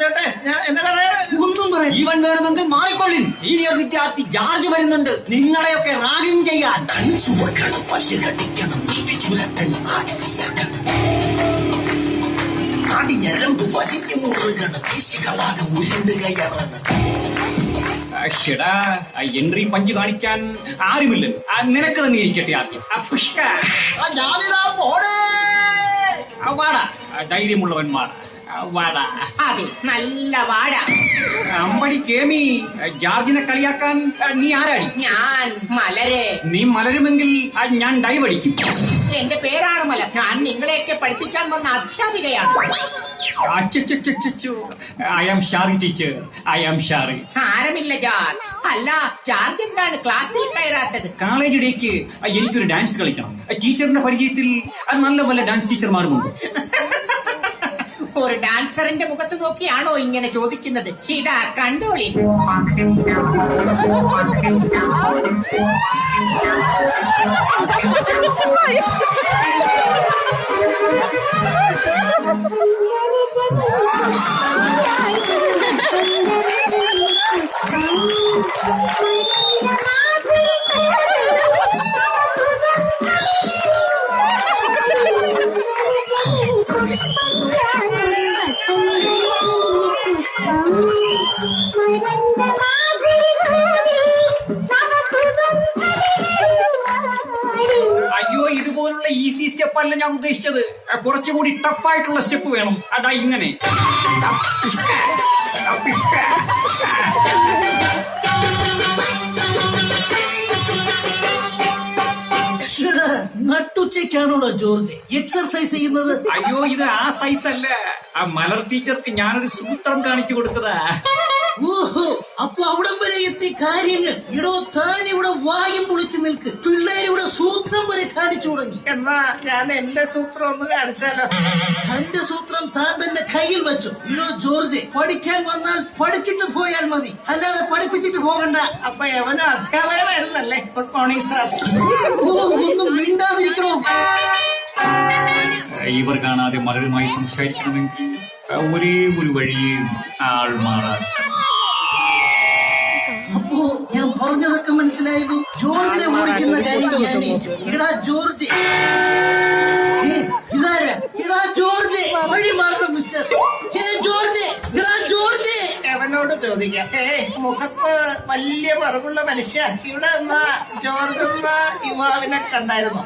പറഞ്ഞോട്ടെ, ഞാൻ എന്നെ പറയാ ഒന്നും പറയാം. ജീവൻ വേണമെങ്കിൽ മാറിക്കൊള്ളിൻ. സീനിയർ വിദ്യാർത്ഥി ജോർജ് വരുന്നുണ്ട് നിങ്ങളെയൊക്കെ റാഗിങ് ചെയ്യാൻ. കണിച്ചുവക്കണം, പല്ല് കടിക്കണം, ചുരട്ടൻ ആടിയാക്കണം, ആടി ഞരമ്പ് വലിഞ്ഞു മുറുകണം, പേശികളാകെ ഉരുണ്ടുകയാണ്. ഷെടാ, എൻട്രി പഞ്ച് കാണിക്കാൻ ആരുമില്ലല്ലോ. നിനക്ക് തന്നെ ഇരിക്കട്ടെ ആദ്യം. ഞാനിതാ പോണേ. വാടാ, ധൈര്യമുള്ളവൻ വാടാ, വാടാ. അത് നല്ല വാഴ. അമ്പടി കേമി, ജോർജിനെ കളിയാക്കാൻ നീ ആരാടി? ഞാൻ മലരെ. നീ മലരുമെങ്കിൽ ഞാൻ ഡൈവടിക്കും. എന്റെ പേരാണ് മല. ഞാൻ നിങ്ങളെയൊക്കെ പഠിപ്പിക്കാൻ വന്ന അധ്യാപികയാണ്. I am sorry teacher, I am sorry. സാരമില്ല ജോർജ്. അല്ല, ജോർജ് എന്താണ് ക്ലാസ്സിൽ കയറാത്തത്? കോളേജ് ഡേക്ക് എനിക്കൊരു ഡാൻസ് കളിക്കണം. ടീച്ചറിന്റെ പരിചയത്തിൽ നല്ല വല്ല ഡാൻസ് ടീച്ചർമാരുമുണ്ട്. ഒരു ഡാൻസറിന്റെ മുഖത്ത് നോക്കിയാണോ ഇങ്ങനെ ചോദിക്കുന്നത്? ഇതാ കണ്ടോളി. അയ്യോ, ഇതുപോലുള്ള ഈസി സ്റ്റെപ്പ് അല്ല ഞാൻ ഉദ്ദേശിച്ചത്. കുറച്ചുകൂടി ടഫായിട്ടുള്ള സ്റ്റെപ്പ് വേണം. അതാ ഇങ്ങനെ. നട്ടുച്ചയ്ക്കാണോടാ ജോർജ് എക്സർസൈസ് ചെയ്യുന്നത്? അയ്യോ, ഇത് ആ സൈസ് അല്ല. ആ മലർ ടീച്ചർക്ക് ഞാനൊരു സൂത്രം കാണിച്ചു കൊടുത്തതാ. ഓഹോ, അപ്പൊ അവിടം വരെ എത്തി കാര്യങ്ങൾ. ഇടോ, താൻ ഇവിടെ വായും പൊളിച്ചു നിൽക്ക്. പിള്ളേരിവിടെ സൂത്രം വരെ കാണിച്ചു തുടങ്ങി. എന്നാ ഞാൻ എന്റെ സൂത്രം ഒന്ന് കാണിച്ചാലോ? തന്റെ സൂത്രം താൻ തന്റെ കയ്യിൽ വെച്ചു. ഇടോ ജോർജ്, പഠിക്കാൻ വന്നാൽ പഠിച്ചിട്ട് പോയാൽ മതി, അല്ലാതെ പഠിപ്പിച്ചിട്ട് പോകണ്ട. അപ്പൊ എവനും അധ്യാപകനായിരുന്നല്ലേ? Good morning sir. ഒന്നും മിണ്ടാതിരിക്കണോ? ഇവർ കാണാതെ മലരുമായി സംസാരിക്കണമെങ്കിൽ ഒരേ ഒരു വഴിയേ ആൾ മാറാൻ. അപ്പോ ഞാൻ പറഞ്ഞതൊക്കെ മനസ്സിലായത്? ജോർജിനെ ഓടിക്കുന്ന കാര്യം ഞാൻ ഏറ്റു. ഇടാ ജോർജ്, ഇതാരാ? ഇടാ ജോർജ്, വഴി മാറണം മിസ്റ്റർ. ജോർജ്, ഇടാ ജോർജ്. എവനോട് ചോദിക്കാം. മുഖത്ത് വലിയ മറവുള്ള മനുഷ്യ, ഇവിടെ എന്നാ ജോർജ് എന്ന യുവാവിനെ കണ്ടായിരുന്നു?